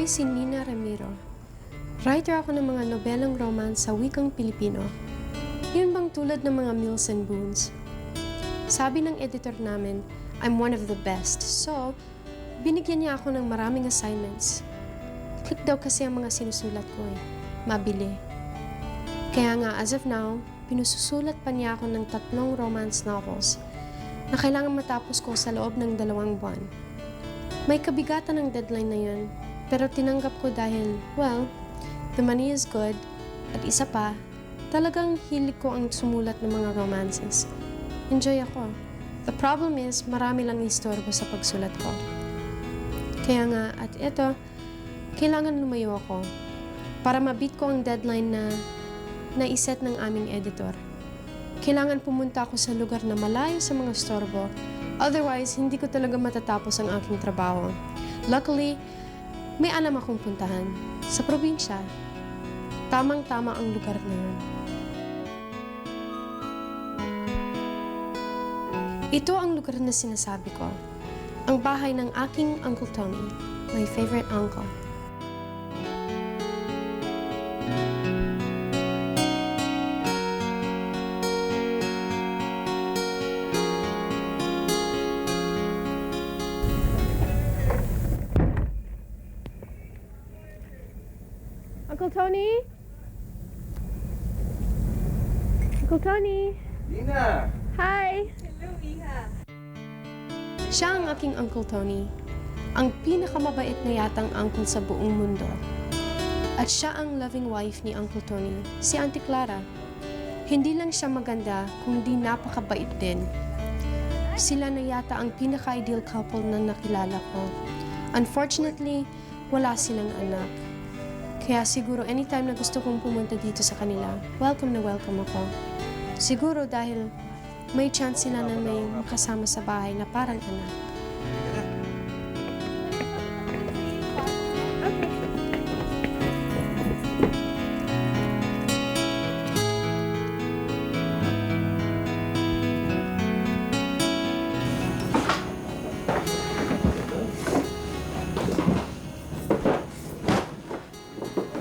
Ako ay si Nina Ramiro. Writer ako ng mga nobelang romance sa wikang Pilipino. Yun bang tulad ng mga Mills and Boons? Sabi ng editor namin, I'm one of the best. So, binigyan niya ako ng maraming assignments. Click daw kasi ang mga sinusulat ko eh. Mabili. Kaya nga, as of now, pinususulat pa niya ako ng 3 romance novels na kailangan matapos ko sa loob ng 2 buwan. May kabigatan ng deadline na yun, pero tinanggap ko dahil, well, the money is good, at isa pa, talagang hilig ko ang sumulat ng mga romances. Enjoy ako. The problem is, marami lang istorbo sa pagsulat ko. Kaya nga, at eto, kailangan lumayo ako para ma-beat ko ang deadline na naiset ng aming editor. Kailangan pumunta ako sa lugar na malayo sa mga istorbo. Otherwise, hindi ko talaga matatapos ang aking trabaho. Luckily, may alam akong puntahan sa probinsya. Tamang-tama ang lugar na yun. Ito ang lugar na sinasabi ko. Ang bahay ng aking Uncle Tony, my favorite uncle. Uncle Tony? Uncle Tony? Nina! Hi! Hello, Iha. Siya ang aking Uncle Tony. Ang pinakamabait na yatang uncle sa buong mundo. At siya ang loving wife ni Uncle Tony, si Auntie Clara. Hindi lang siya maganda, kundi napakabait din. Sila na yata ang pinaka-ideal couple na nakilala ko. Unfortunately, wala silang anak. Kaya siguro anytime na gusto kong pumunta dito sa kanila, welcome na welcome ako. Siguro dahil may chance sila na may makasama sa bahay na parang anak.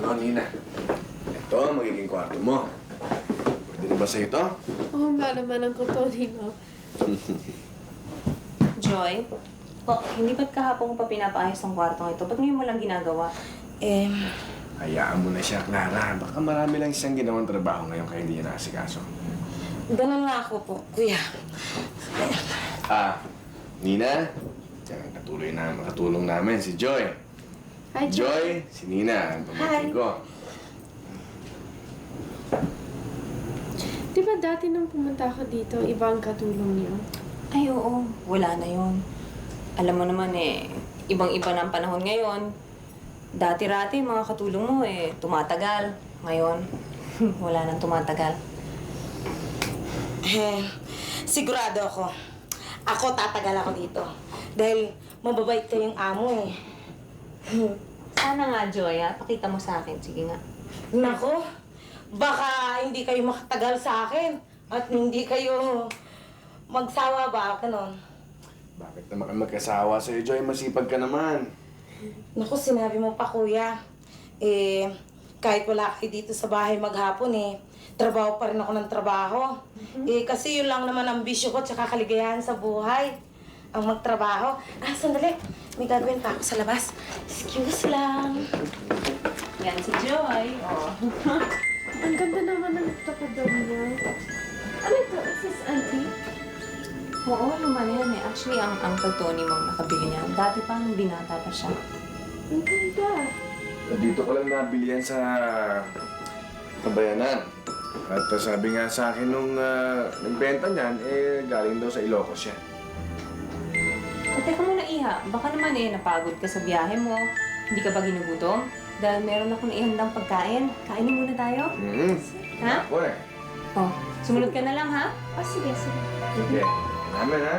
Ano, Nina? Ito ang magiging kwarto mo. Pwede na ba sa'yo ito? Oo nga naman, Uncle Tony, no? Joy? Hindi ba't kahapon pa pinapaayos ang kwartong ito? Ba't ngayon mo lang ginagawa? Hayaan mo na siya, Clara. Baka marami lang siyang ginawang trabaho ngayon kaya hindi niya naasikaso. Ganun nga ako po, kuya. Nina? Diyan ang katulong namin, si Joy. Hi, Joy, si Nina, ang pamangkin ko. Di ba dati nung pumunta ako dito, iba ang katulong niyo? Ay, oo. Wala na yun. Alam mo naman ibang-iba na ang panahon ngayon. Dati-rati, mga katulong mo tumatagal. Ngayon, wala nang tumatagal. Sigurado ako. Ako tatagal ako dito. Dahil mababait kayong amo eh. Sana nga, Joy, pakita mo sa akin. Sige nga. Nako, baka hindi kayo makatagal sa akin. At hindi kayo magsawa ba? Ganon. Bakit naman kami magkasawa sa'yo, Joy? Masipag ka naman. Naku, sinabi mo pa, kuya. Kahit wala kayo dito sa bahay maghapon trabaho pa rin ako ng trabaho. Kasi yun lang naman ang bisyo ko tsaka kaligayahan sa buhay. Ang magtrabaho. Sandali. May gagawin pa ako sa labas. Excuse lang. Yan si Joy. Ang ganda naman ng takador niya. Ano ito? Is this auntie? Oo, naman yan Actually, ang Uncle Tony mong nakabili niya. Dati pang binata pa siya. Ang ganda. Dito ko lang nabili yan sa Kabayanan. At sabi nga sa akin nung nagbenta niyan, galing daw sa Ilocos siya. Teka muna, Iha. Baka naman napagod ka sa biyahe mo. Hindi ka ba ginugutom? Dahil meron akong ihandang pagkain. Kainin muna tayo. Ha? Ako Sumunod ka na lang, ha? Sige, sige. Sige. Namin, ha?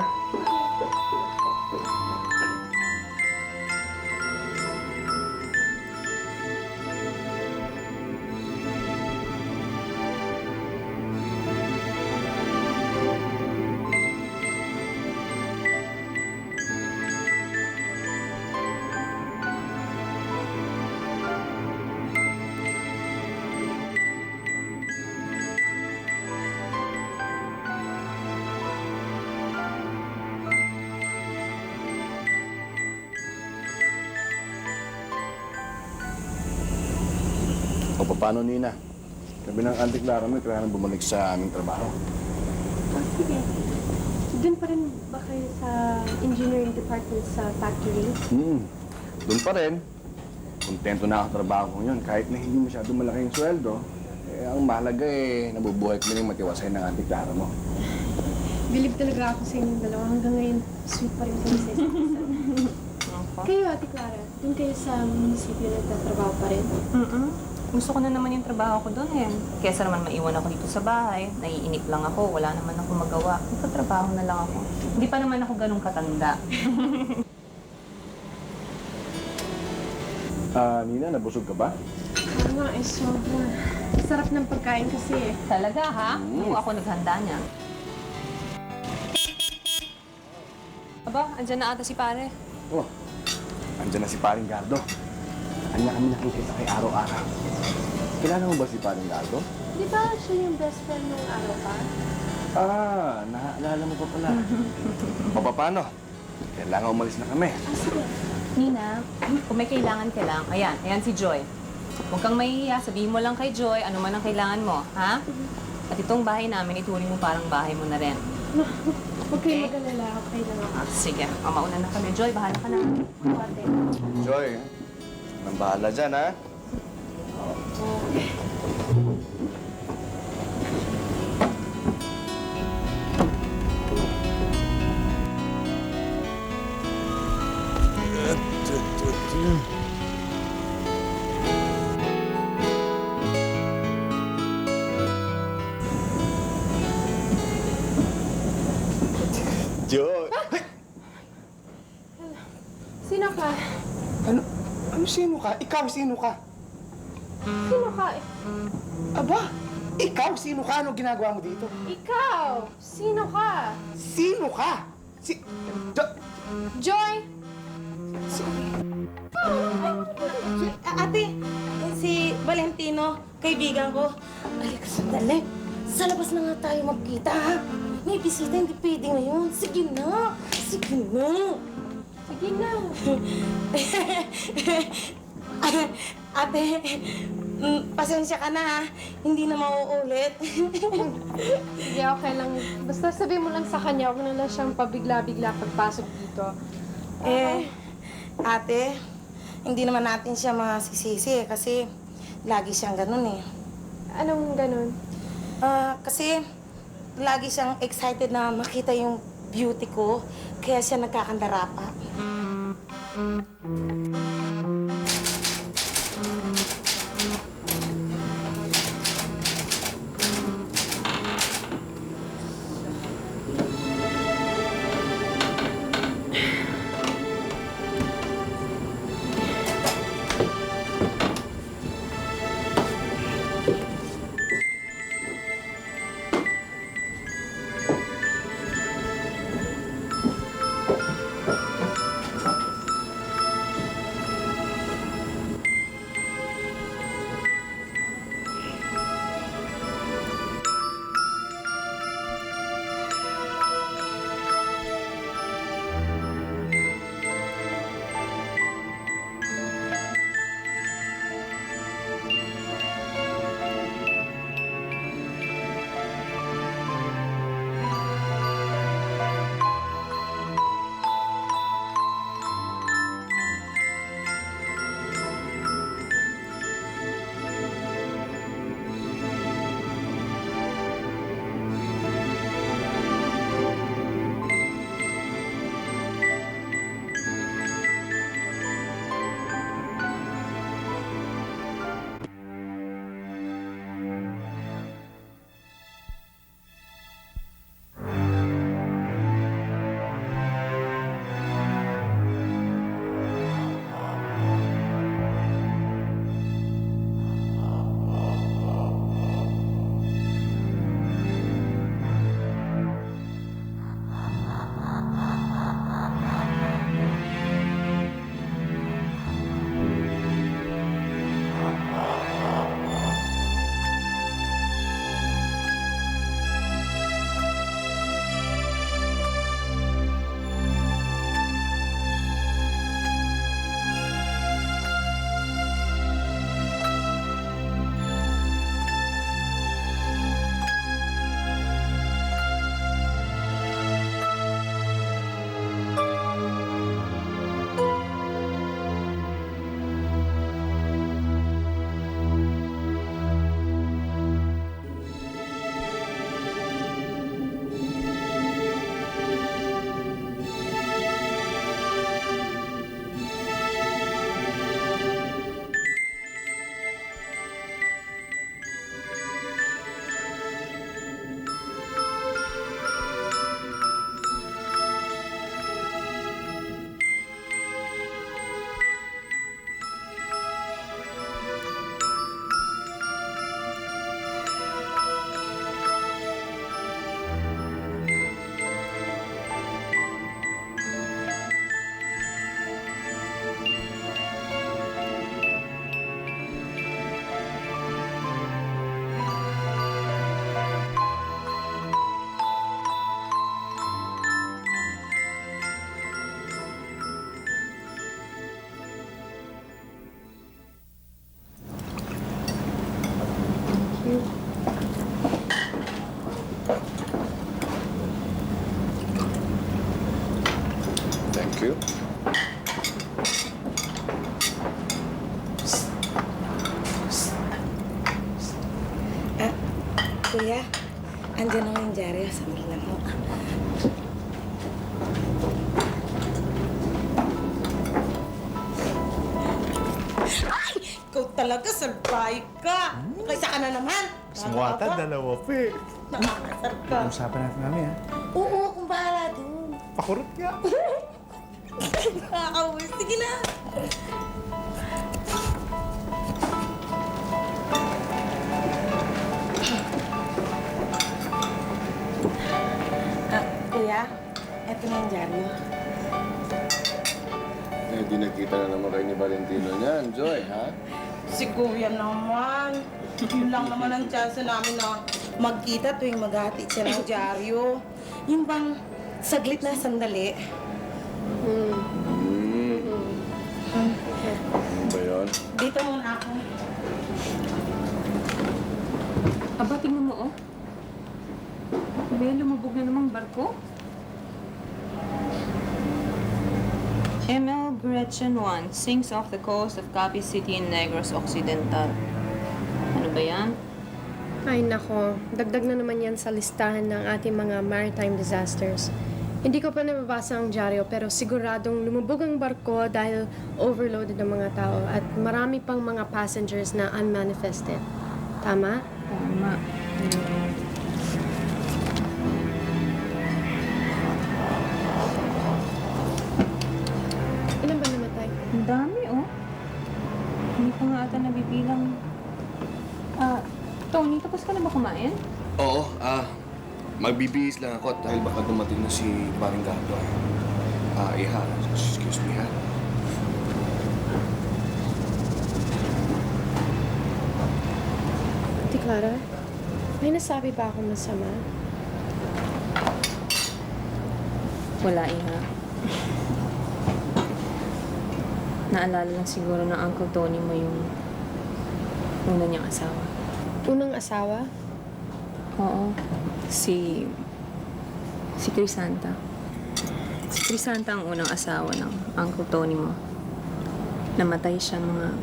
O paano, Nina? Sabi ng Auntie Clara mo, kailangan bumalik sa aming trabaho. Oh, sige. Doon pa rin ba kayo sa engineering department sa factory? Doon pa rin. Kontento na ako sa trabaho ko ngayon. Kahit na hindi masyado malaki yung sweldo, ang mahalaga nabubuhay ko na yung matiwasay ng Auntie Clara mo. Believe talaga ako sa inyong dalawa. Hanggang ngayon, sweet pa rin kayo sa isa't isa. Kayo, Ate Clara, doon kayo sa munisipyo nagtatrabaho pa rin? Gusto ko na naman yung trabaho ko doon eh. Kesa naman maiwan ako dito sa bahay, naiinip lang ako, wala naman ako magawa. Magtatrabaho na lang ako. Hindi pa naman ako ganun katanda. Nina, nabusog ka ba? Oo nga, sobrang sarap ng pagkain kasi eh. Talaga ha? Ako naghanda niya. Aba, andyan na ata si pare. Oh, andyan na si Paring Gardo. Kanya kami nakikita kay araw-araw. Kilala mo ba si Paring Gardo? Di ba siya yung best friend nung araw pa? Naalala mo pa pala. O paano? Kailangan umalis na kami. Sige. Nina, kung may kailangan ka lang, ayan si Joy. Huwag kang mahihiya, sabihin mo lang kay Joy ano man ang kailangan mo, ha? At itong bahay namin, ituloy mo parang bahay mo na rin. Huwag kayo mag-alala. Okay lang ako. Sige, mauna na kami. Joy, bahala ka na. Ate. Joy, nang bahala dyan, ha? Joy! Sino ka? Ano sino ka? Ikaw, sino ka? Sino ka? Aba, ikaw, sino ka? Ano ginagawa mo dito? Ikaw! Sino ka? Sino ka? Joy! Ate, si Valentino, kaibigan ko. Halika sandali. Sa labas na nga tayo magkita, ha? May bisita, hindi pwede ngayon. Sige na. Sige na. Sige na. Ate, pasensya ka na, ha? Hindi na mauulit. Sige, okay lang. Basta sabihin mo lang sa kanya, huwag na lang siyang pabigla-bigla pagpasok dito. Ate, hindi naman natin siya masisisi kasi lagi siyang ganun eh. Anong ganun? Kasi lagi siyang excited na makita yung beauty ko, kaya siya nagkakandara pa. Thank you. Kuya, andyan naman yung dyaryo. Sandali lang ho. Ay! Ikaw talaga, salbay ka! Kaysa ka na naman! Sumwata, dalawa pa eh. Nakakasar ka. Usapan natin mami ha. Oo, kung bahala dun. Pakurot nga. Nakakawis. Sige na. Kuya, eto na yung dyaryo. Eh, di nagkita na naman kayo ni Valentino niyan, Joy, ha? Si Kuya naman. Yun lang naman ang chance namin na magkita tuwing maghatid siya ng dyaryo. Yung bang saglit na sandali. Ano ba yun? Dito muna ako. Aba, tingnan mo, oh. Ba yan, lumubog na namang barko? ML Gretchen 1 sinks off the coast of Capi City in Negros Occidental. Ano ba yan? Ay nako, dagdag na naman yan sa listahan ng ating mga maritime disasters. Hindi ko pa nababasa ang dyaryo pero siguradong lumubog ang barko dahil overloaded ang mga tao at marami pang mga passengers na unmanifested. Tama? Tama. Ilan ba namatay? Ang dami, oh. Hindi ko nga ata nabibilang. Tony, tapos ka na ba kumain? Oo, magbibihis lang ako dahil baka dumating na si Paring Gato. Iha, excuse me, ha? Ate Clara, may nasabi ba akong masama? Wala, Iha. Naalala lang siguro ng Uncle Tony mo yung una niyang asawa. Unang asawa? Oo. Si Crisanta. Si Crisanta ang unang asawa ng Uncle Tony mo. Namatay siya mga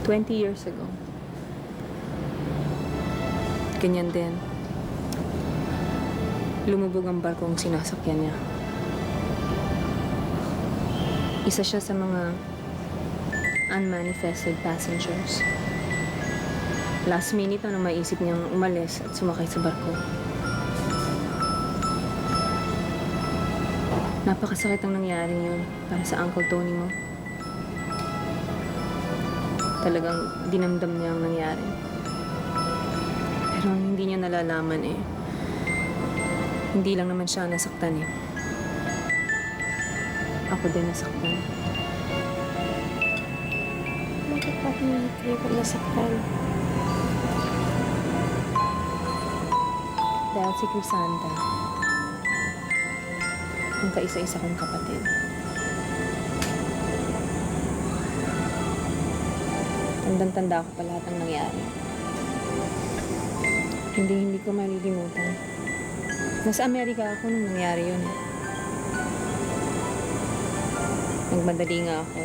20 years ago. Ganyan din. Lumubog ang barkong sinasakyan niya. Isa siya sa mga unmanifested passengers. Last minute na maisip niyang umalis at sumakay sa barko. Napakasakit ang nangyari yun para sa Uncle Tony mo. Talagang dinamdam niya ang nangyari. Pero ang hindi niya nalalaman eh, hindi lang naman siya nasaktan eh. Ako din nasaktan. Bakit pa pinilit kayo kung nasaktan? Dahil si Crisanta, ang kaisa-isa kong kapatid. Tandang-tanda ko pa lahat ng nangyari. Hindi ko malilimutan. Nasa Amerika ako nung nangyari yun. Nagmadali nga ako.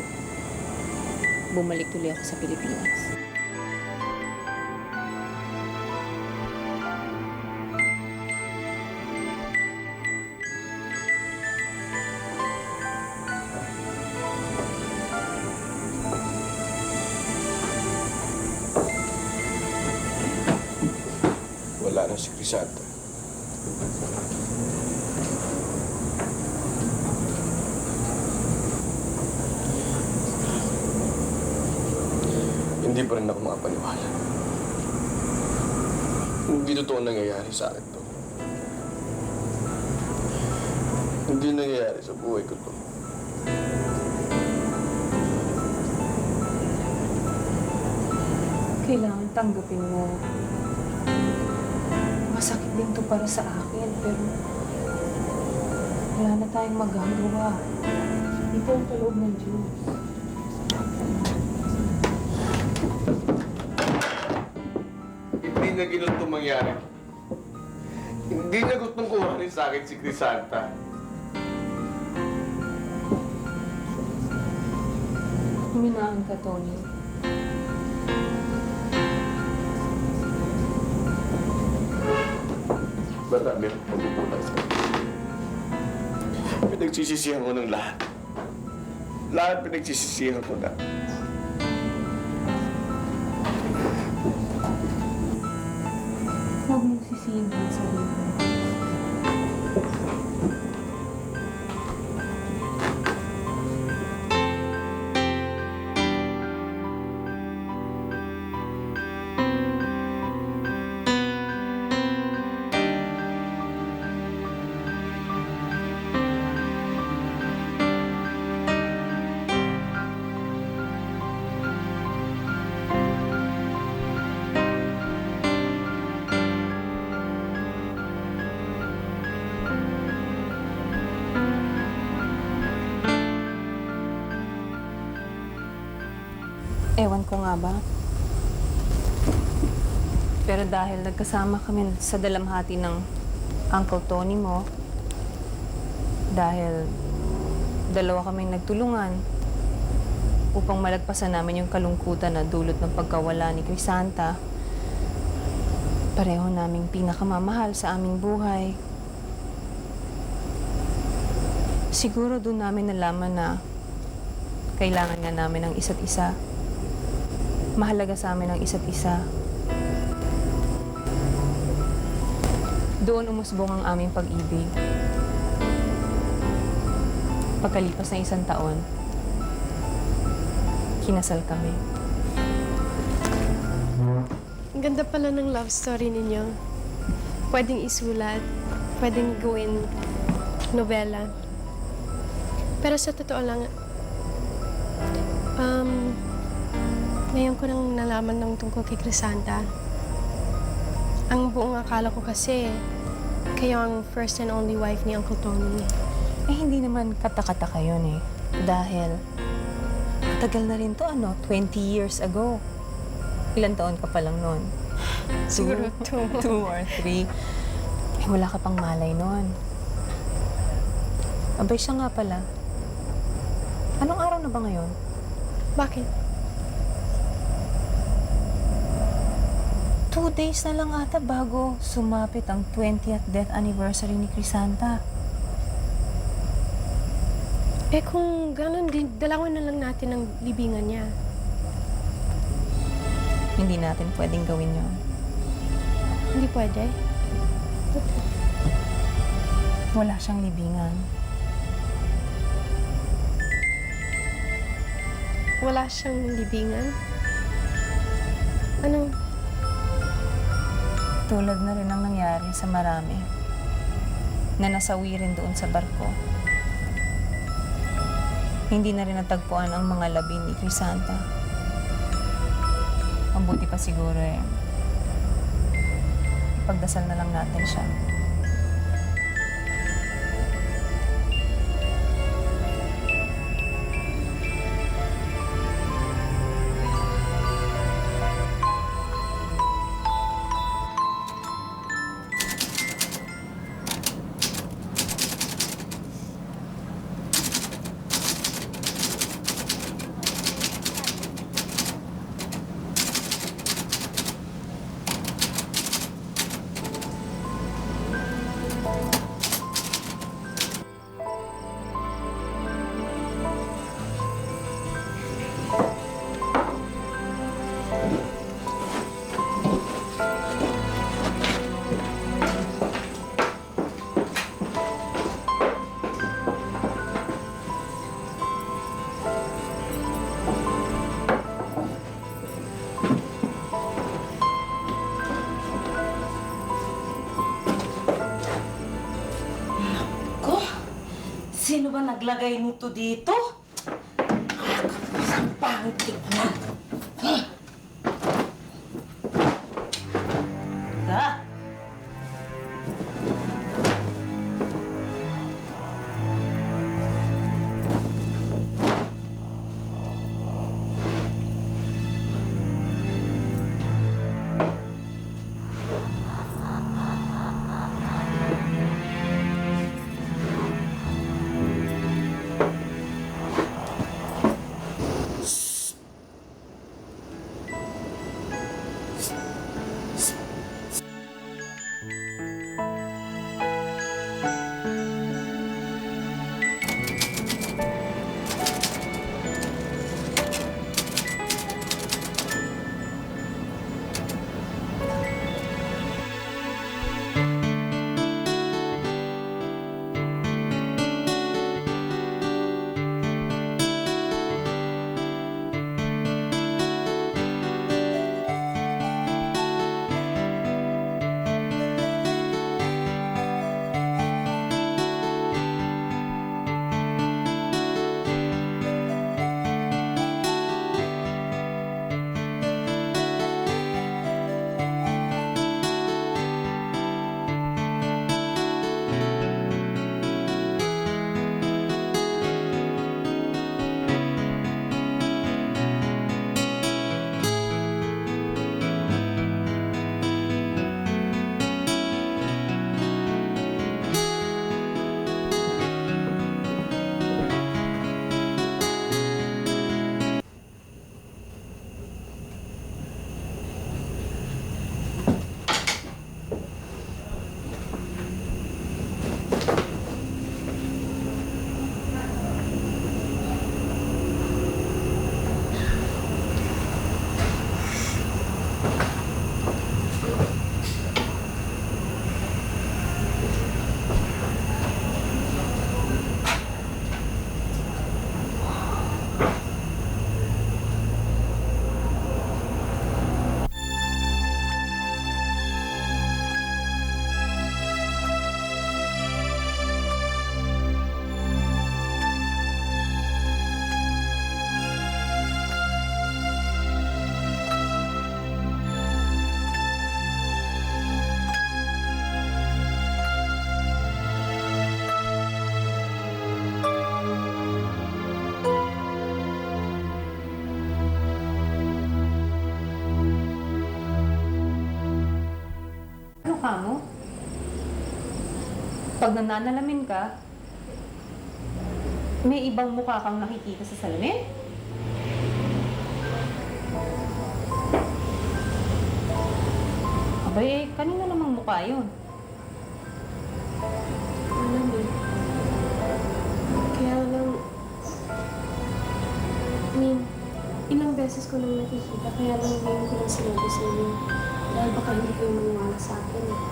Bumalik tuloy ako sa Pilipinas. Wala na si Crisanta. Hindi pa rin ako makapaniwala. Hindi totoo nangyayari sa akin to. Hindi nangyayari sa buhay ko to. Kailangan tanggapin mo. Masakit din to para sa akin, pero wala na tayong magagawa. Ito ang kaloob ng Diyos. Hindi na ginustong mangyari. Hindi niya gustong kuhanin sa akin si Crisanta. Huminahon ka, Tony. Marami akong pagkukulang sa'yo. Pinagsisisihan ko ng lahat. Lahat pinagsisisihan ko na. Huwag mong sisihin ang sarili mo. Ewan ko nga ba. Pero dahil nagkasama kami sa dalamhati ng Uncle Tony mo, dahil dalawa kaming nagtulungan upang malagpasan namin yung kalungkutan na dulot ng pagkawala ni Crisanta, pareho naming pinakamamahal sa aming buhay. Siguro doon namin nalaman na kailangan nga namin ng isa't isa. Mahalaga sa amin ang isa't isa. Doon umusbong ang aming pag-ibig. Pagkalipas ng 1 taon, kinasal kami. Ang ganda pala ng love story ninyo. Pwedeng isulat, pwedeng gawin nobela. Pero sa totoo lang, ngayon ko nang nalaman ng tungkol kay Crisanta. Ang buong akala ko kasi, kayo ang first and only wife ni Uncle Tony. Eh, hindi naman kata-kata yun eh. Dahil, matagal na rin to, 20 years ago. Ilan taon ka pa lang nun? Siguro 2. 2 or 3. Eh, wala ka pang malay nun. Abay, siya nga pala. Anong araw na ba ngayon? Bakit? 2 days na lang ata bago sumapit ang 20th death anniversary ni Crisanta. Eh kung gano'n, dalawan na lang natin ang libingan niya. Hindi natin pwedeng gawin yun. Hindi pwede. Wala siyang libingan. Wala siyang libingan. Ano? Tulad na rin ang nangyari sa marami na nasawi rin doon sa barko. Hindi na rin natagpuan ang mga labi ni Crisanta. Mabuti pa siguro eh. Ipagdasal na lang natin siya. Sino ba naglagay nito dito? Ang pangit tignan. Da. Pag nananalamin ka, may ibang mukha kang nakikita sa salamin? Abay, kanina namang mukha yun. Alam eh. Kaya lang... ilang beses ko nang nakikita, kaya lang ngayon ko lang sinabi sa inyo. Dahil baka hindi kayo maniwala sa akin eh.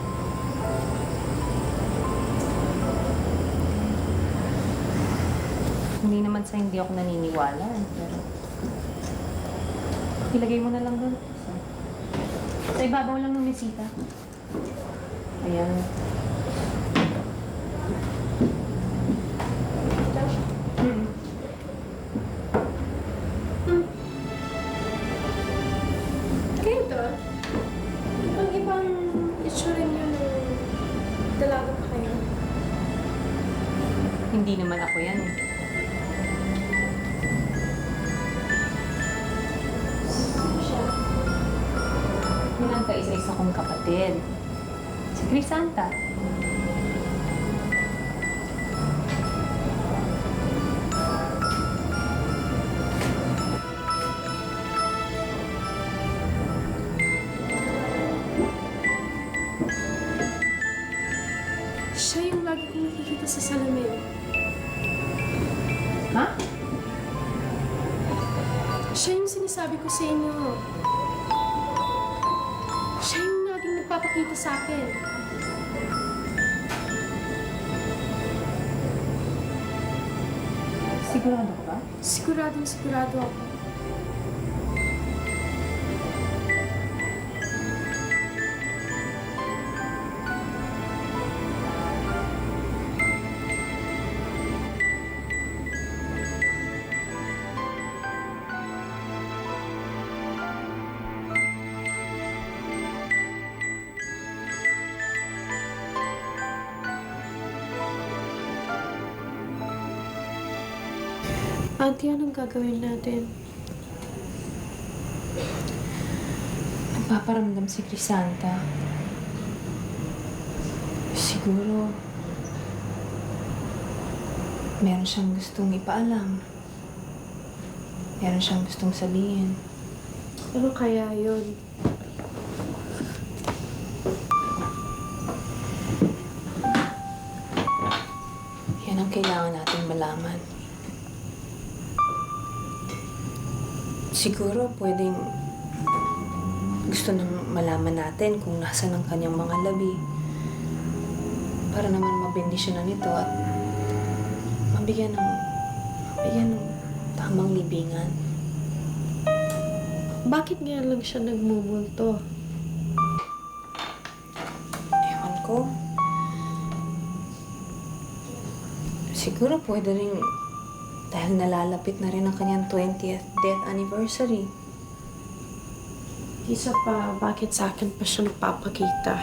Hindi naman sa hindi ako naniniwala. Pero... ilagay mo na lang doon. Sa ibabaw lang ng mesita. Ayan. Kayo to? Ang ibang itsura niyo ng dalaga pa kayo. Hindi naman ako yan eh. Sino siya? Yun ang kaisa-isa kong kapatid. Si Crisanta. Siya yung lagi kong nakikita sa salamin. Ha? Siya yung sinasabi ko sa inyo. Siya yung laging nagpapakita sa akin. Sigurado ka ba? Siguradong sigurado ako. Auntie, anong gagawin natin? Nagpaparamdam si Crisanta. Siguro, meron siyang gustong ipaalam. Meron siyang gustong sabihin. Ano kaya yun? Yan ang kailangan natin malaman. Siguro pwedeng gusto nang malaman natin kung nasa ng kanyang mga labi para naman mabendisyonan nito at mabigyan ng tamang libingan. Bakit ngayon lang siya nagmumulto? Ewan ko. Siguro pwede rin dahil nalalapit na rin ang kanyang 20th death anniversary. Isa pa, bakit sa akin pa siya nagpapakita?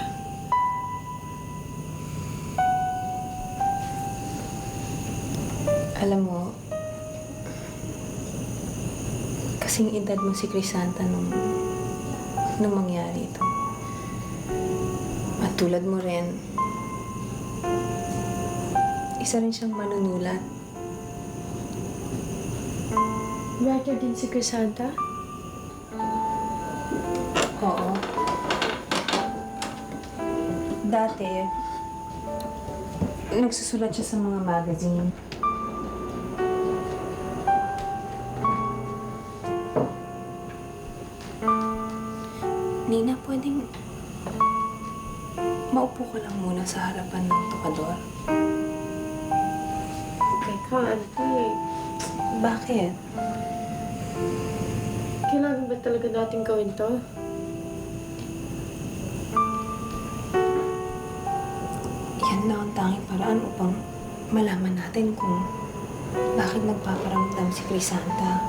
Alam mo, kasing edad mo si Crisanta nung mangyari ito. At tulad mo rin, isa rin siyang manunulat. Writer din si Crisanta? Oo. Dati, nagsusulat siya sa mga magazine. Nina, pwedeng maupo ka lang muna sa harapan ng tokador? Teka, auntie. Bakit? Kailangan ba talaga natin gawin to? Yan lang ang tanging paraan upang malaman natin kung bakit nagpaparamdam si Crisanta.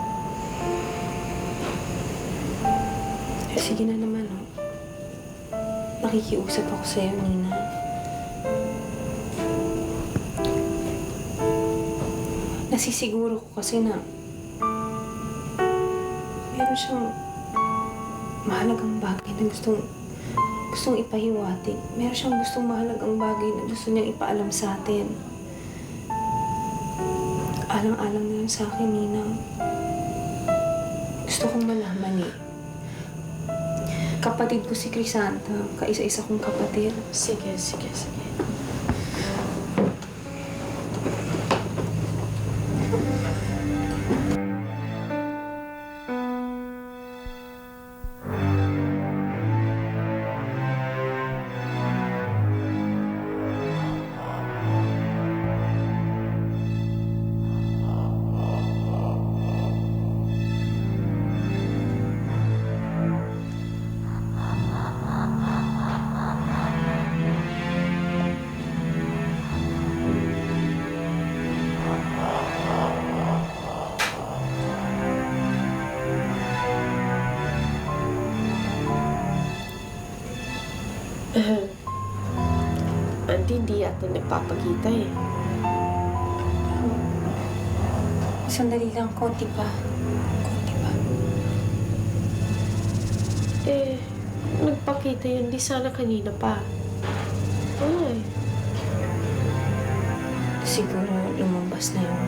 Sige na naman, oh. Nakikiusap ako sa'yo, Nina. Nasisiguro ko kasi na meron siyang mahalagang bagay na gustong ipahiwatig. Meron siyang gustong mahalagang bagay na gusto niyang ipaalam sa atin. Alang-alang na yun sa akin, Ninang. Gusto kong malaman eh. Kapatid ko si Crisanta, kaisa-isa kong kapatid. Sige. Auntie, hindi yata nagpapakita eh. Sandali lang, konti pa. Konti pa. Nagpakita yun. Di sana kanina pa. Ay. Siguro lumabas na yung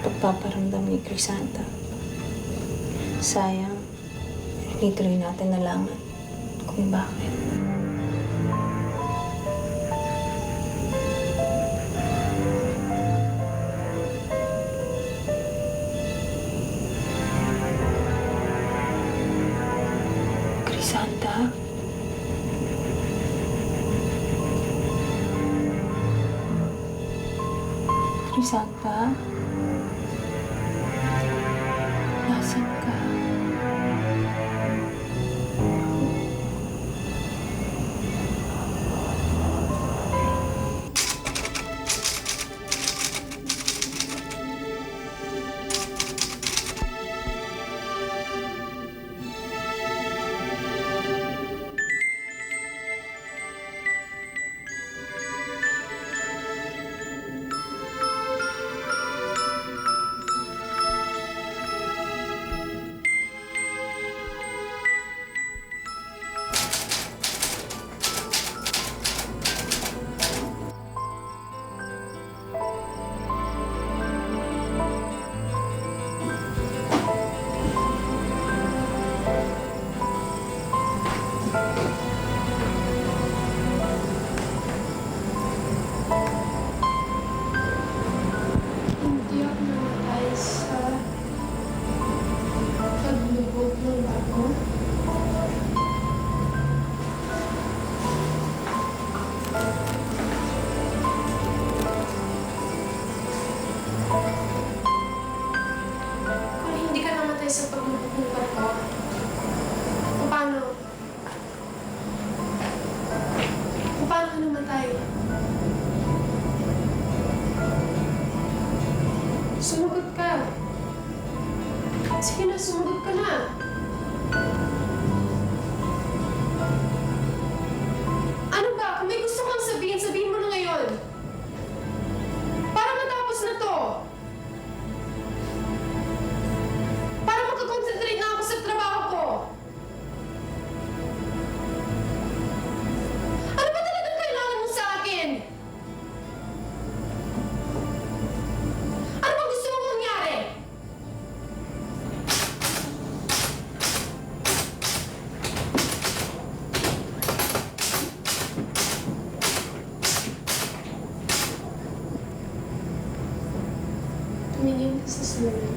pagpaparamdam ni Crisanta. Sayang, hindi tuloy natin nalaman kung bakit. Crisanta? Crisanta? Nasaan ka? Hindi ako namatay sa paglubog ng bago. Kung hindi ka namatay sa paglubog ng bago, paano? Paano ka namatay? Sumagot ka. Sige na, sumagot ka na. Ano ba? Kung may gusto kang sabihin, sabihin mo na ngayon. Para matapos na to. Para makakonsentrate na ako sa trabaho ko. Ano ba talagang kailangan mo sa akin? Ano bang gusto mong mangyari? Tumingin ka sa salamin.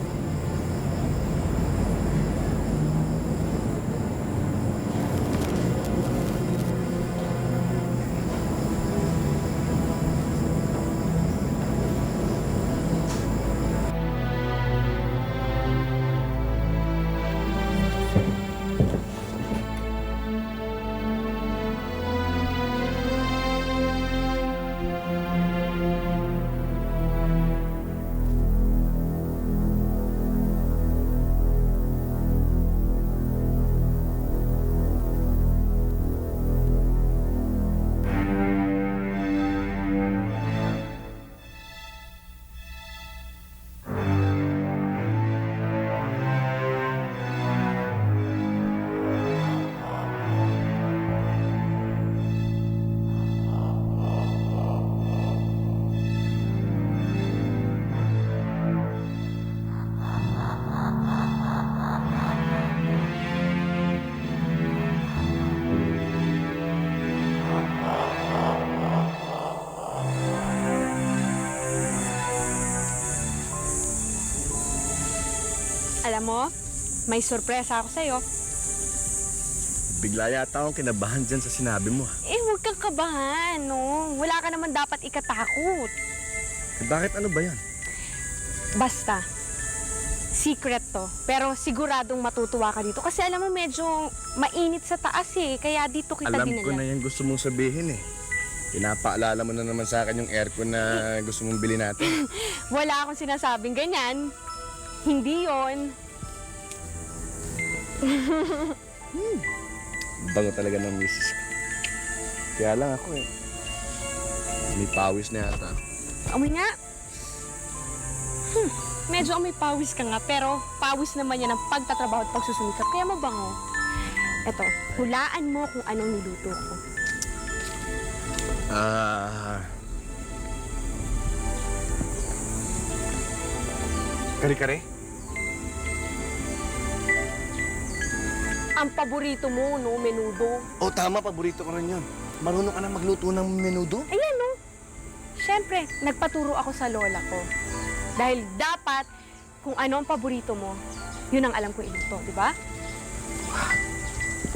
Alam mo, may sorpresa ako sa'yo. Bigla yata akong kinabahan dyan sa sinabi mo. Eh, huwag kang kabahan, no? Wala ka naman dapat ikatakot. Bakit ano ba yan? Basta, secret to. Pero siguradong matutuwa ka dito. Kasi alam mo, medyo mainit sa taas eh. Kaya dito kita Alam dinala. ko na yung gusto mong sabihin eh. Pinapaalala mo na naman sa akin yung aircon na gusto mong bili natin. Wala akong sinasabing ganyan. Hindi yon. Bango talaga ng misis ko. Kaya lang ako eh. May pawis na yata. Amoy nga. Medyo amoy pawis ka nga, pero pawis naman yan ang pagtatrabaho at pagsusumikap. Kaya mabango. Eto, hulaan mo kung anong niluto ko. Kare-kare? Ang paborito mo, no, menudo. Oh, tama. Paborito ko rin yun. Marunong ka na magluto ng menudo? Ayan, no. Siyempre, nagpaturo ako sa lola ko. Dahil dapat, kung ano ang paborito mo, yun ang alam ko iluto, di ba?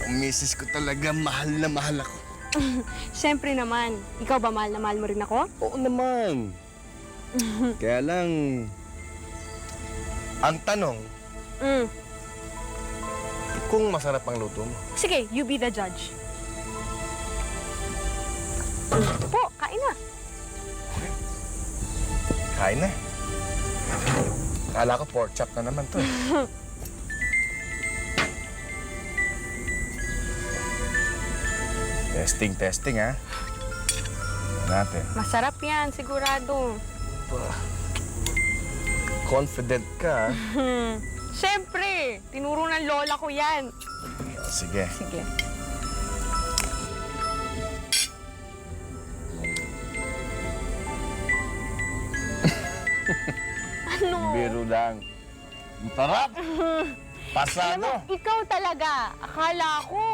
Ang misis ko talaga, mahal na mahal ako. Siyempre naman. Ikaw ba mahal na mahal mo rin ako? Oo naman. Kaya lang, ang tanong, kung masarap ang luto mo. Sige, you be the judge. Po, kain na. Kain na. Akala ko pork chop na naman to. Testing ha. Natin. Masarap yan, sigurado. Confident ka. Siyempre, tinuro ng lola ko yan. Sige. Sige. Ano? Biro lang. Ang sarap. Alam mo, Pasado. ikaw talaga. Akala ko.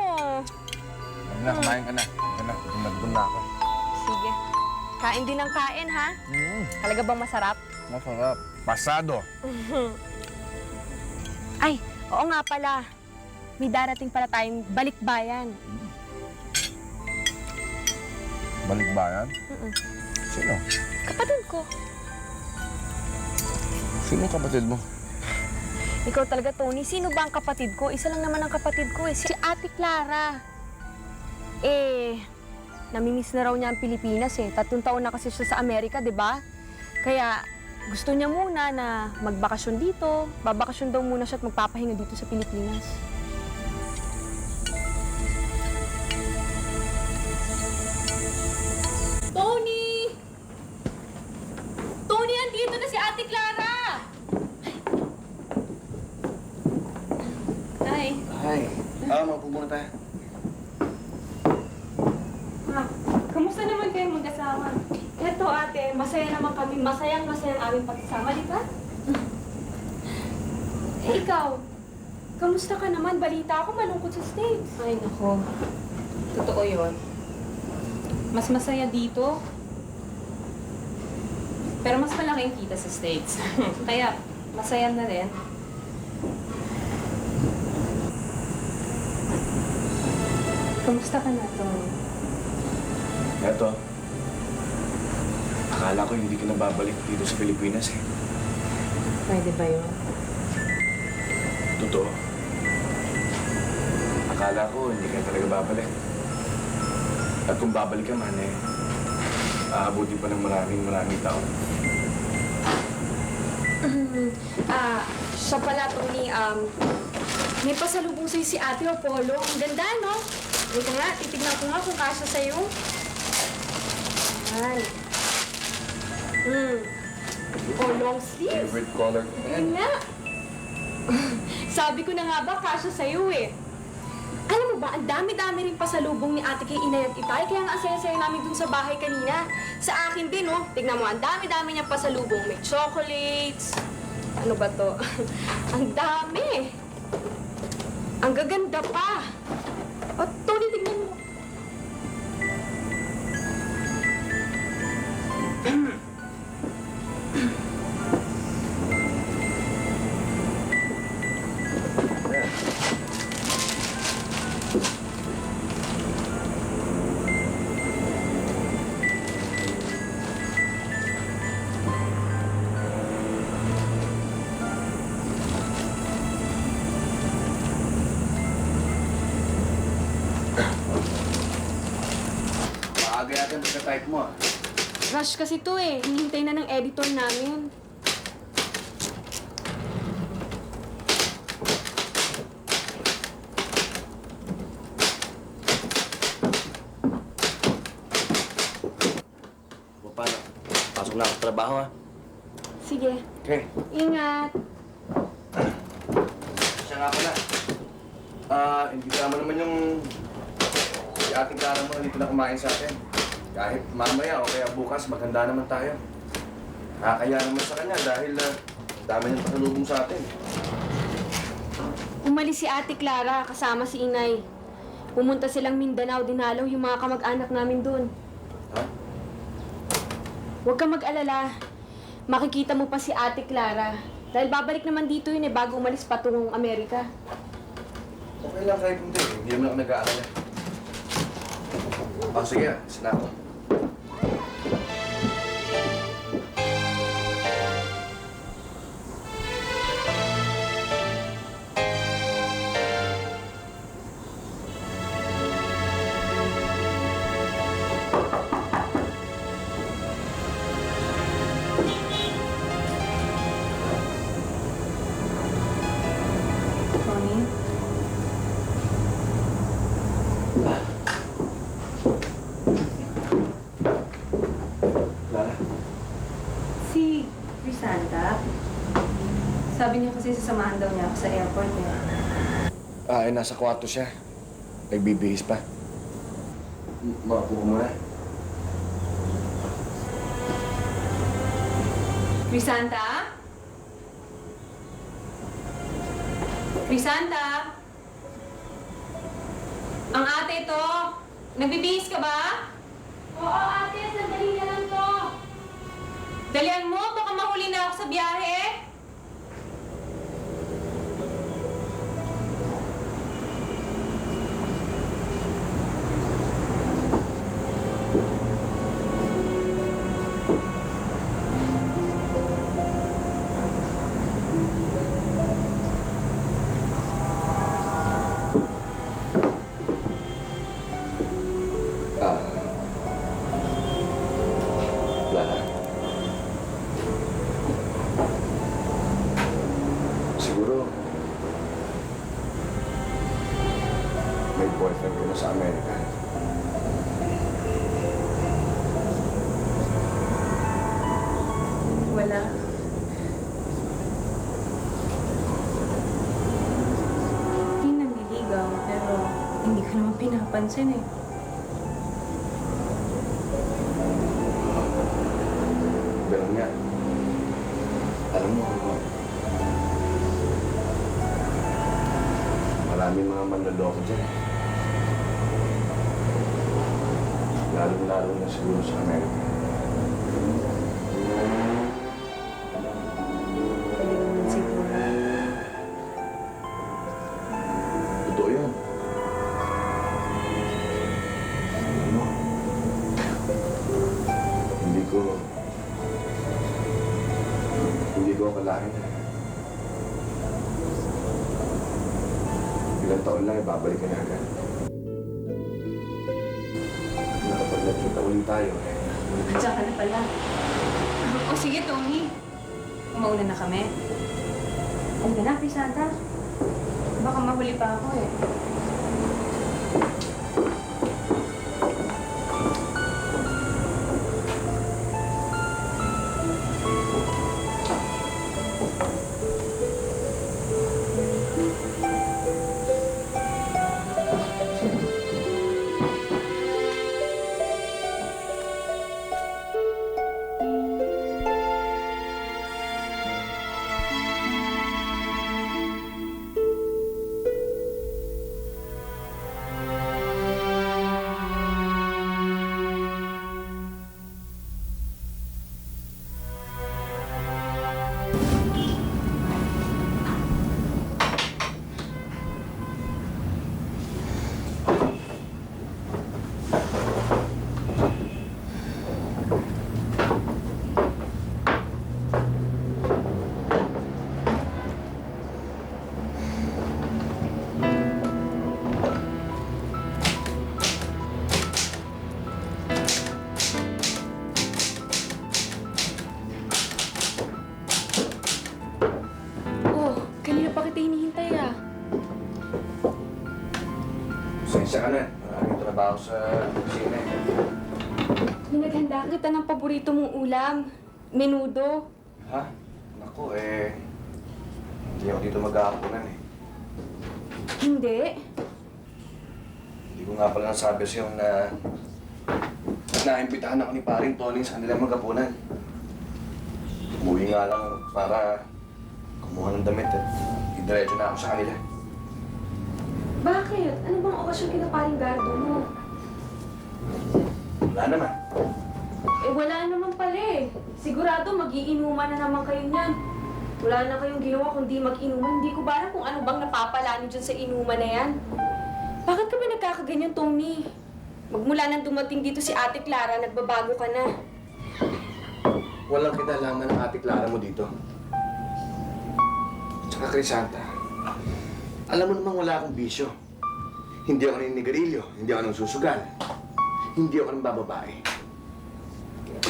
Huwag na, kumain ka na. Nagdun na ako. Sige. Kain din ng kain, ha? Talaga ba masarap? Masarap. Pasado. Ay, oo nga pala. May darating pala tayong balikbayan. Balikbayan? Sino? Kapatid ko. Sino kapatid mo? Ikaw talaga, Tony. Sino ba ang kapatid ko? Isa lang naman ang kapatid ko eh. Si Ate Clara. Namimiss na raw niya ang Pilipinas eh. 3 taon na kasi siya sa Amerika, di ba? Kaya gusto niya muna na magbakasyon dito. Babakasyon daw muna siya at magpapahinga dito sa Pilipinas. Tony! Tony, andito na si Ate Clara! Hi. Hi. Maupo muna tayo. Kamusta naman kayo mag-asawa? Eto ate, masaya naman kami. Masayang-masayang aming pagsasama, di ba? Ikaw, kamusta ka naman? Balita ako malungkot sa States. Ay, nako. Totoo yun. Mas masaya dito. Pero mas malaki yung kita sa States. Kaya, masaya na rin. Kamusta ka na, Tony? Eto. Akala ko hindi ka na babalik dito sa Pilipinas eh. Pwede ba yun? Totoo. Akala ko hindi ka talaga babalik. At kung babalik ka man eh, aabuti pa ng maraming taon. Siya pala, Tony, may pasalubong sa'yo si Ate Apollo. Ang ganda, no? Wait nga, titignan ko nga kung kasya sa'yo. Ay. Oh, long sleeves. Favorite color ko na yan. Yun nga. Sabi ko na nga ba, kasya sa'yo eh. Alam mo ba, ang dami-dami rin pasalubong ni Ate kay Inay at Itay, kaya nga ang saya-saya namin dun sa bahay kanina. Sa akin din, oh. Tignan mo, ang dami-dami niyang pasalubong. May chocolates. Ano ba to? Ang dami. Ang gaganda pa. Oh, Tony, tignan mo. pagka-type mo ah. Rush kasi to eh. Hinihintay na ng editor namin. O paano? Pasok na ako sa trabaho ah. Sige. Okay. Ingat. Siya nga pala. Hindi mo naman yung si ating Clara mo dito na kumain sa atin. Kahit mamaya o kaya bukas, maganda naman tayo. Kaya naman sa kanya dahil dami niyang pasalubong sa atin. Umalis si Ate Clara kasama si Inay. Pumunta silang Mindanao, dinalaw yung mga kamag-anak namin doon. Ha? Huwag kang mag-alala. Makikita mo pa si Ate Clara. Dahil babalik naman dito yun eh, bago umalis patungong Amerika. Okay lang kahit hindi. Hindi naman ako nag-aalala. Sige, sila ako. Tony? Clara? Si Crisanta? Sabi niya kasi sasamahan daw niya ako sa airport eh. Nasa kwarto siya. Nagbibihis pa. Makapo ko muna. Crisanta? Crisanta? Ang ate to. Nagbibihis ka ba? Oo, ate. Sandali na lang to. Dalian mo, baka mahuli na ako sa biyahe. Clara. Siguro, may boyfriend ko na sa Amerika. Wala. Hindi nanliligaw, pero hindi ko naman pinapansin eh. Ganun nga. Alam mo, maraming mga manloloko dyan. Lalo-lalo na siguro sa Amerika. Pwede naman siguro. Totoo yun. Alam mo, hindi ko akalain na ilang taon lang, babalik ka na agad. Kapag nagkita ulit tayo, Diyan ka na pala. O sige, Tony. Mauna na kami. Ano na, Crisanta? Baka mahuli pa ako eh. Pasensya ka na. Maraming trabaho sa kusina eh. Pinaghanda kita ng paborito mong ulam. Menudo. Ha? Naku hindi ako dito mag-aapunan eh. Hindi. Hindi ko nga pala nasabi sa'yo na naimbitahan ako ni paring Tony sa kanilang mag-apunan. Umuwi nga lang para kumuha ng damit at idiretso na ako sa kanila. Bakit? Ano bang okasyon kina paring Gardo mo? Wala naman. Eh, wala naman pala eh. Sigurado magiinuman na naman kayo niyan. Wala na kayong ginawa kundi mag-inuman. Hindi ko ba alam kung ano bang napapala niyo dyan sa inuman na yan. Bakit kami nagkakaganyan, Tony? Magmula nang dumating dito si Ate Clara, nagbabago ka na. Walang kinalaman ng Ate Clara mo dito. Tsaka Crisanta, alam mo namang wala akong bisyo. Hindi ako naninigarilyo, hindi ako nang susugal, hindi ako nang bababae.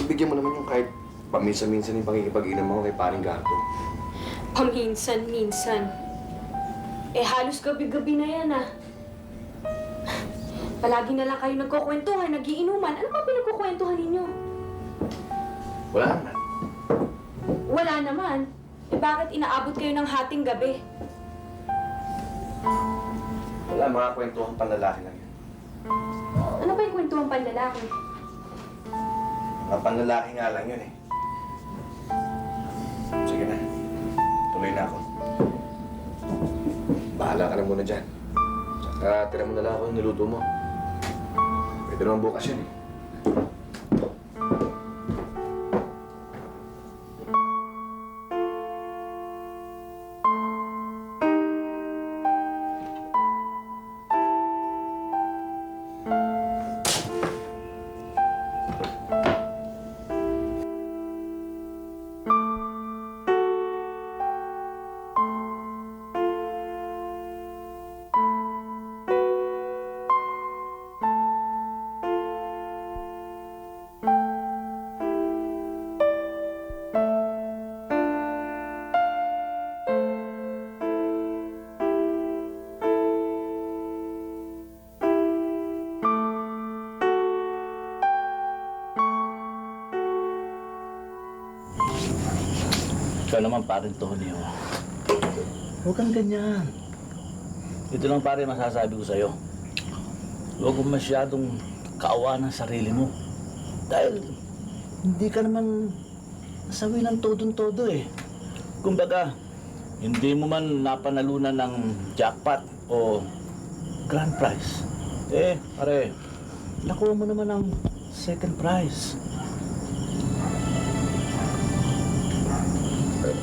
Bigyan mo naman yung kahit paminsan-minsan yung pangikipag-inom ako kay paring Gardo. Paminsan-minsan. Eh, halos gabi-gabi na yan ah. Palagi na lang kayo nagkukwentuhan, nagiinuman. Ano ba pinagkukwentuhan ninyo? Wala naman. Wala naman. Eh, bakit inaabot kayo ng hating gabi? Wala, mga kwentuhan panlalaki lang yan. Ano ba yung kwentuhan panlalaki? Mga panlalaki nga lang yun eh. Sige na. Tuloy na ako. Bahala ka na muna dyan. Tsaka tira mo na lang ako yung niluto mo. Pwede naman bukas yun eh. Ikaw naman parin Tony, oh. Huwag kang ganyan. Ito lang pare masasabi ko sa'yo. Huwag kang masyadong kaawa ng sarili mo. Dahil hindi ka naman nasawi ng todong-todo eh. Kumbaga, hindi mo man napanalunan ng jackpot o grand prize. Eh, pare, nakuha mo naman ang second prize.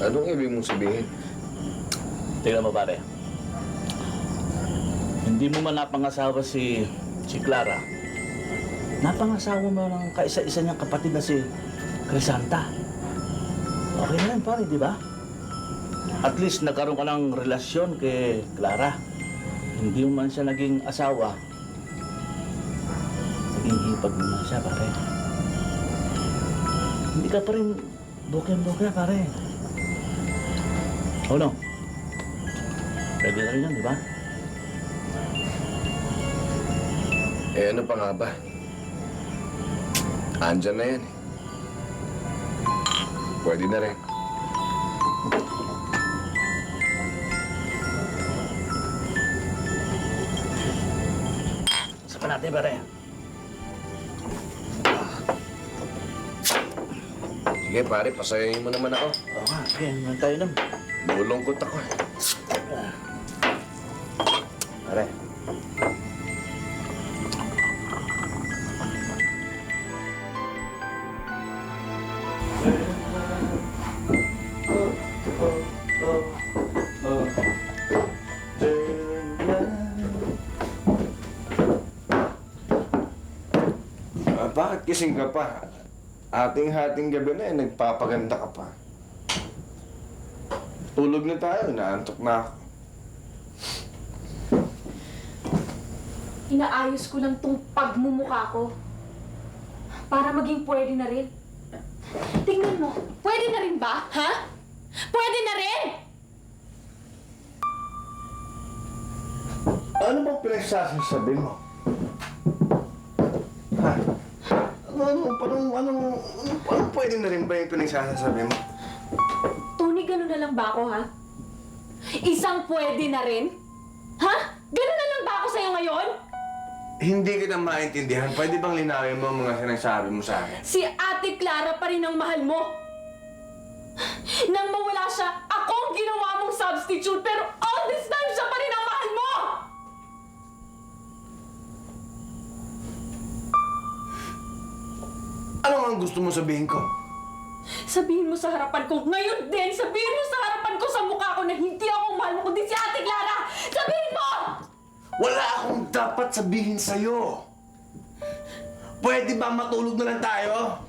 Anong ibig mong sabihin? Tingnan mo pare. Hindi mo man napangasawa si Clara. Napangasawa mo ng kaisa-isa niyang kapatid na si Crisanta. Okay na rin pare, di ba? At least nagkaroon ka ng relasyon kay Clara. Hindi mo man siya naging asawa. Naging hipag mo man siya pare. Hindi ka pa rin bokeh-bokeh pare. Oh no? Pwede na rin yan, di ba? Eh ano pa nga ba? Andyan na yan eh. Pwede na rin. Saka natin pare. Sige pare, pasayahin mo naman ako. Oo nga, sige, naman tayo nun. Bulungkot ako eh. Pare. Bakit kising ka pa? Ating-hating gabi na eh, nagpapaganda ka pa. Tulog na tayo, naantok na ako. Inaayos ko lang tong pagmumukha ko. Para maging pwede na rin. Tingnan mo, pwede na rin ba? Ha? Pwede na rin! Ano bang pinagsasasabi mo? Anong pwede na rin ba yung pinagsasabi mo? Tony, gano'n na lang ba ako, ha? Isang pwede na rin? Ha? Gano'n na lang ba ako sa'yo ngayon? Hindi kita maintindihan. Pwede bang linawin mo ang mga sinasabi mo sa akin? Si Ate Clara pa rin ang mahal mo. Nang mawala siya, ako ang ginawa mong substitute, pero all this time siya pa rin ang mahal mo! Ano ang gusto mo sabihin ko? Sabihin mo sa harapan ko, ngayon din, sabihin mo sa harapan ko sa mukha ko na hindi ako ang mahal mo, kundi si Ate Clara! Sabihin mo! Wala akong dapat sabihin sa'yo. Pwede ba matulog na lang tayo?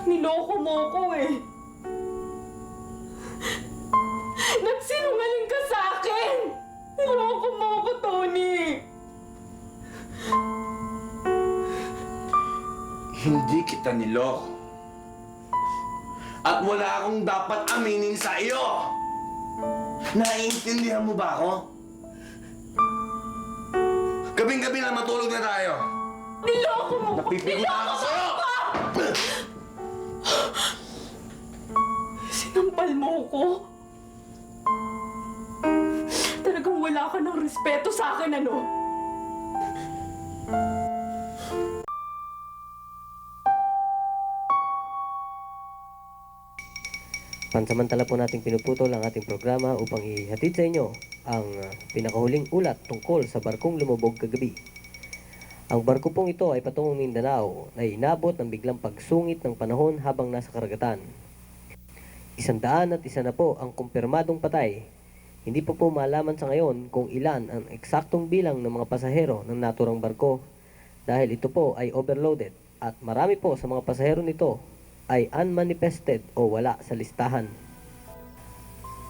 Niloko mo ko eh. Nagsinungaling ka sa akin! Niloko mo ko, Tony! Hindi kita niloko. At wala akong dapat aminin sa iyo. Naiintindihan mo ba ako? Gabing-gabi na matulog na tayo. Niloko mo ko! Napipigil na ako sa'yo! Sinampal mo ko? Talagang wala ka ng respeto sa akin, ano? Pansamantala po nating pinuputol ang ating programa upang ihatid sa inyo ang pinakahuling ulat tungkol sa barkong lumubog kagabi. Ang barko pong ito ay patungong Mindanao na inabot ng biglang pagsungit ng panahon habang nasa karagatan. 101 na po ang kumpirmadong patay. Hindi pa po malaman sa ngayon kung ilan ang eksaktong bilang ng mga pasahero ng naturang barko dahil ito po ay overloaded at marami po sa mga pasahero nito ay unmanifested o wala sa listahan.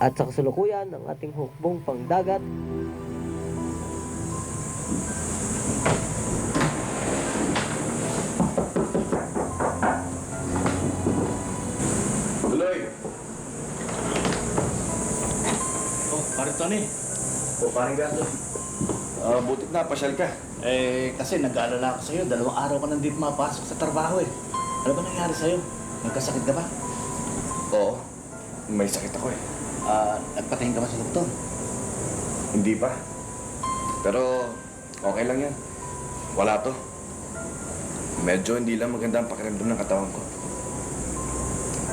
At sa kasalukuyan ng ating hukbong pangdagat, Tuloy! Oh, pare Tony. O, parang gato. Butit na, pasyal ka. Kasi nag-aalala ako sa'yo. 2 araw ka nandito mapasok sa trabaho eh. Ano ba nangyari sa'yo? Nagkasakit ka ba? Oo. May sakit ako eh. Nagpatingin ka ba sa doktor? Hindi pa. Pero, okay lang yan. Wala to. Medyo hindi lang maganda ang pakiramdam ng katawan ko.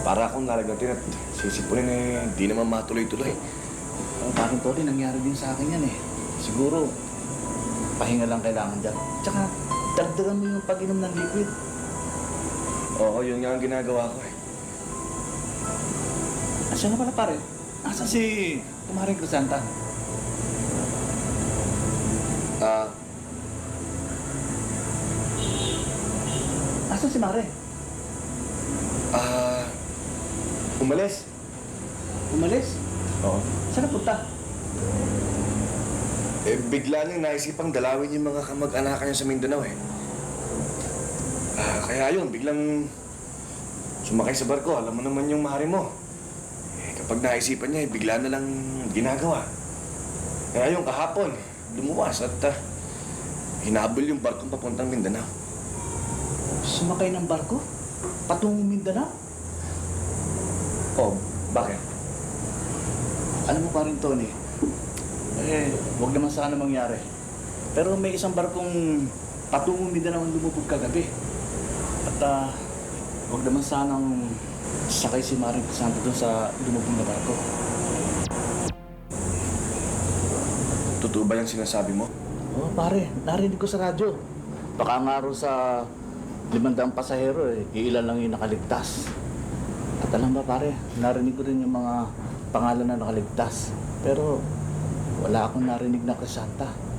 Para akong nalagatin at sisipunin eh, hindi naman matuloy-tuloy. Parang Tony, nangyari din sa akin yan eh. Siguro, pahinga lang kailangan dyan. Tsaka, dagdagan mo yung pag-inom ng liquid. Oo, yun nga ang ginagawa ko eh. Asya na pala pare? Asa si Kumaring Crisanta? Asa si Mare? Umalis. Umalis? Oo. Saan napunta? Bigla nang naisipang dalawin yung mga kamag-anakan niya sa Mindanao eh. Kaya yun, biglang sumakay sa barko. Alam mo naman yung mahari mo. Kapag naisipan niya, bigla na lang ginagawa. Kaya yung kahapon, lumuwas at hinabol yung barkong papuntang Mindanao. Sumakay ng barko? Patungong Mindanao? Oh, bakit? Alam mo pa rin, Tony, huwag naman sana mangyari. Pero may isang barkong patungong Mindanao ang lumubog kagabi. At huwag naman sanang sakay si Maring Crisanta doon sa lumubog na barko. Totoo ba yung sinasabi mo? Oo, pare, narinig ko sa radyo. Baka nga ro sa 500 pasahero iilan lang yung nakaligtas. At alam ba pare, narinig ko rin yung mga pangalan na nakaligtas. Pero wala akong narinig na Crisanta.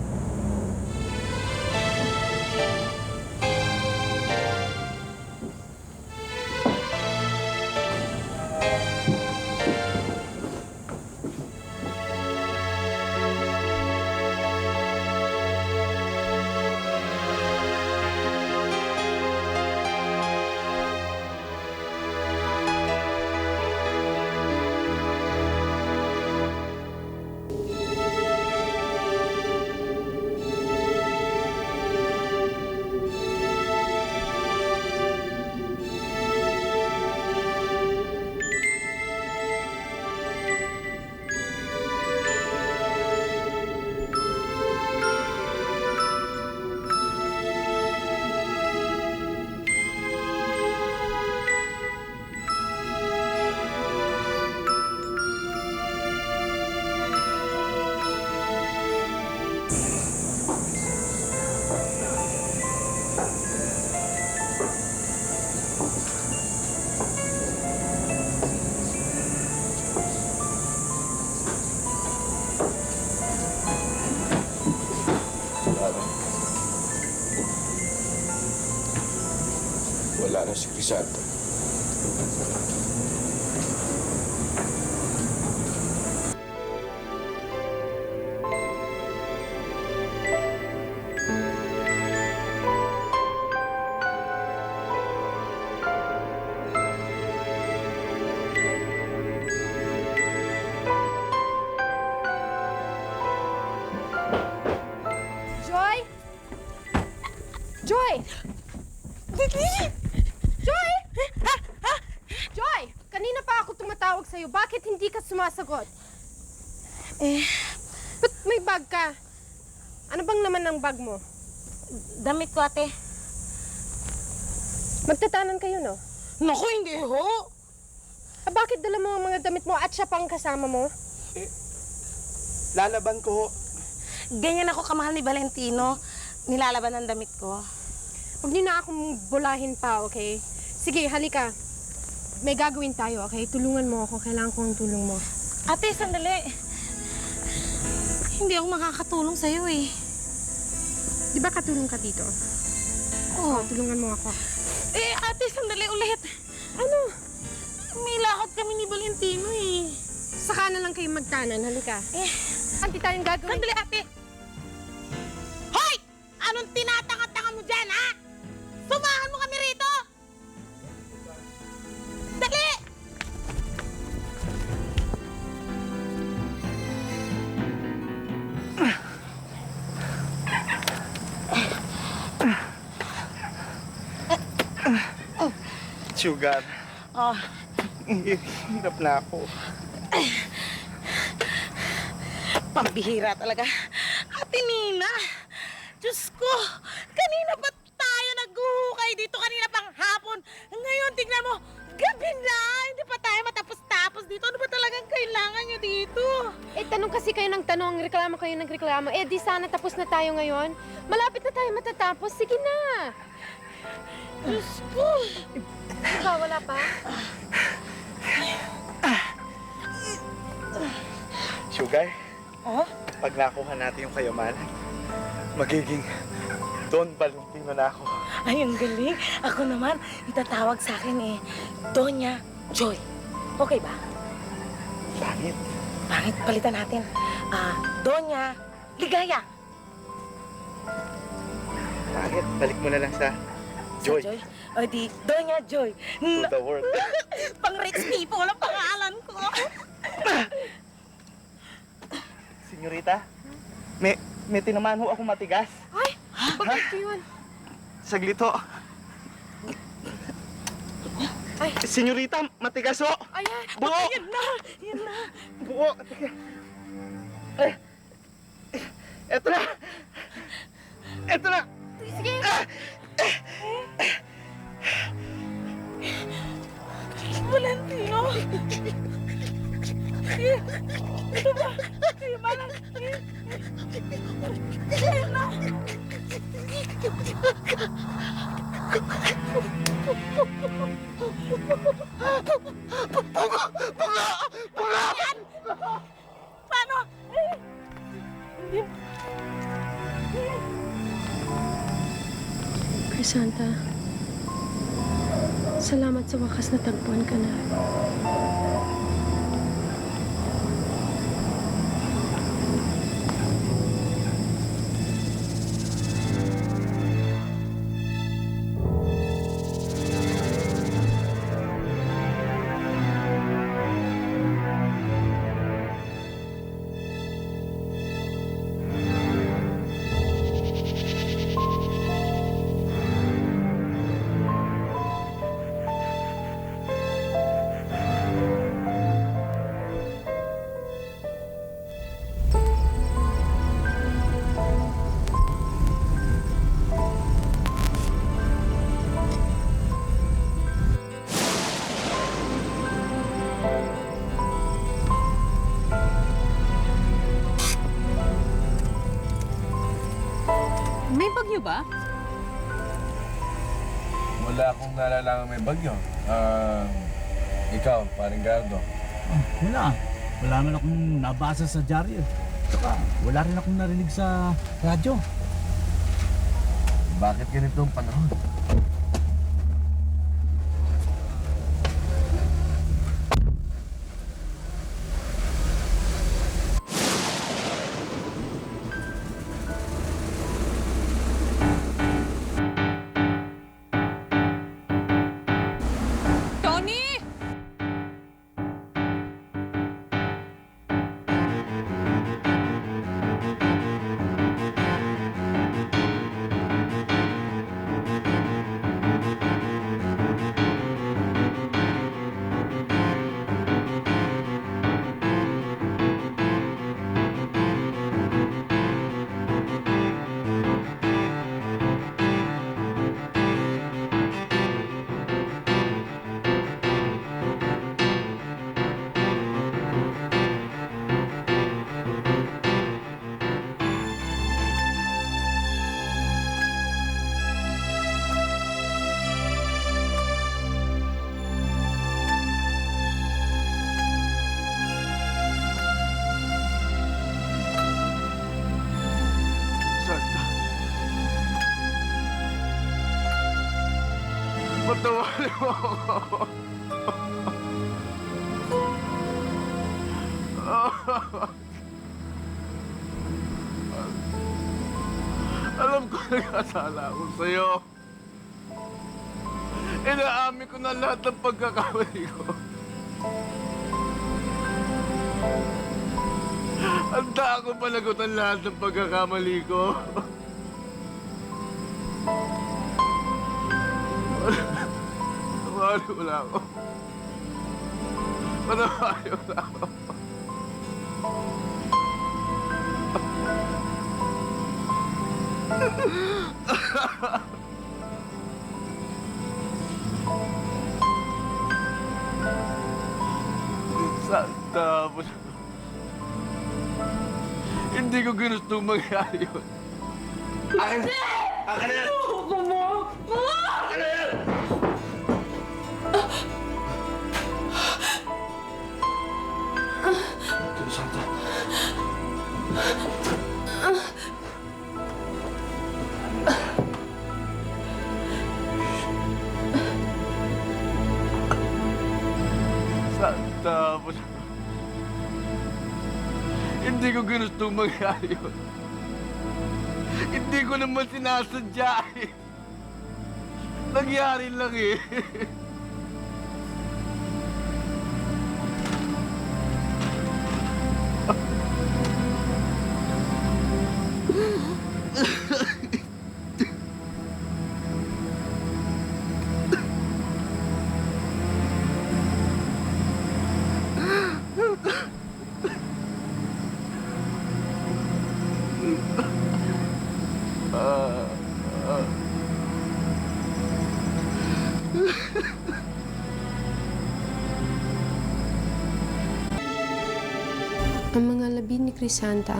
Kisad. Joy! Joy! Joy! Joy! Kanina pa ako tumatawag sa'yo. Bakit hindi ka sumasagot? Ba't may bag ka? Ano bang naman ang bag mo? Damit ko, ate. Magtatanan kayo, no? Naku, hindi ho. Bakit dala mo ang mga damit mo at siya pang kasama mo? Lalaban ko ho. Ganyan ako kamahal ni Valentino. Nilalaban ang damit ko. Huwag niyo na akong bulahin pa, okay? Sige, halika. May gagawin tayo, okay? Tulungan mo ako. Kailangan ko ang tulong mo. Ate, sandali. Hindi ako makakatulong sa'yo eh. Di ba katulong ka dito? Oo, tulungan mo ako. Ate, sandali ulit. Ano? May lakad kami ni Valentino eh. Saka na lang kayo magtanan. Halika. Anti tayong gagawin. Sandali, ate. Hoy! Anong tinatanga-tanga mo dyan, ha? Sumahan mo kami rito! Dali! Sugar, Oh, hirap na ako. pambihira talaga. Ate Nina, Diyos ko, kanina pa tayo naghuhukay dito, kanina pang hapon. Ngayon, tignan mo, gabi na, hindi pa tayo matapos-tapos dito. Ano ba talagang kailangan nyo dito? Tanong kasi kayo ng tanong, reklamo kayo ng reklamo. Di sana tapos na tayo ngayon. Malapit na tayo matatapos. Sige na. Diyos ko. Ikaw, wala pa? Sugar, Oh? pag nakuha natin yung kayamanan, magiging Don Valentino na ako. Ay, ang galing. Ako naman, itatawag sa akin Doña Joy. Okay ba? Pangit. Bakit? Palitan natin. Doña Ligaya. Pangit. Balik mo na lang sa Joy. Sa Joy? O di, Doña Joy. To the world. Pang rich people ang pangalan ko. Senyorita, may tinamaan ho ako matigas. Ay, bakit yun? Saglit ho. Ay. Senyorita, matigas ho. Ayan. Buo. Yan na. Yan na. Buo. Eto na. Eto na. Sige. Valentino. Ito ba? Kaya malang. Yan na. Puga! Yan! Paano? Crisanta, salamat sa wakas na tagpuan ka na. May bagyo ba? Wala akong nalalaman may bagyo. Ikaw, paring Gardo. Wala. Wala man akong nabasa sa dyaryo. Saka wala rin akong narinig sa radyo. Bakit ganito ang panahon? Patawarin mo ako. Alam ko nagkasala ako sa'yo. Inaamin ko na lahat ng pagkakamali ko. Handa ako panagutan lahat ng pagkakamali ko. Patawarin mo na ako. Patawarin mo na ako. Tapos, hindi ko ginustong mangyari yun. Akin! Akin na yan! Ako mo! Akin na yan! Tito Santa. Tapos, hindi ko ginustong mangyari yun. Hindi ko naman sinasadya eh. Nangyari lang eh. Ang mga labi ni Crisanta,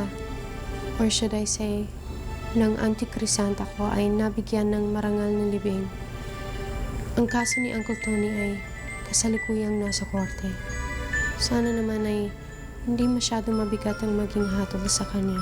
or should I say, ng Auntie Crisanta ko ay nabigyan ng marangal na libing. Ang kaso ni Uncle Tony ay kasalukuyang nasa korte. Sana naman ay hindi masyadong mabigat ang maging hatol sa kanya.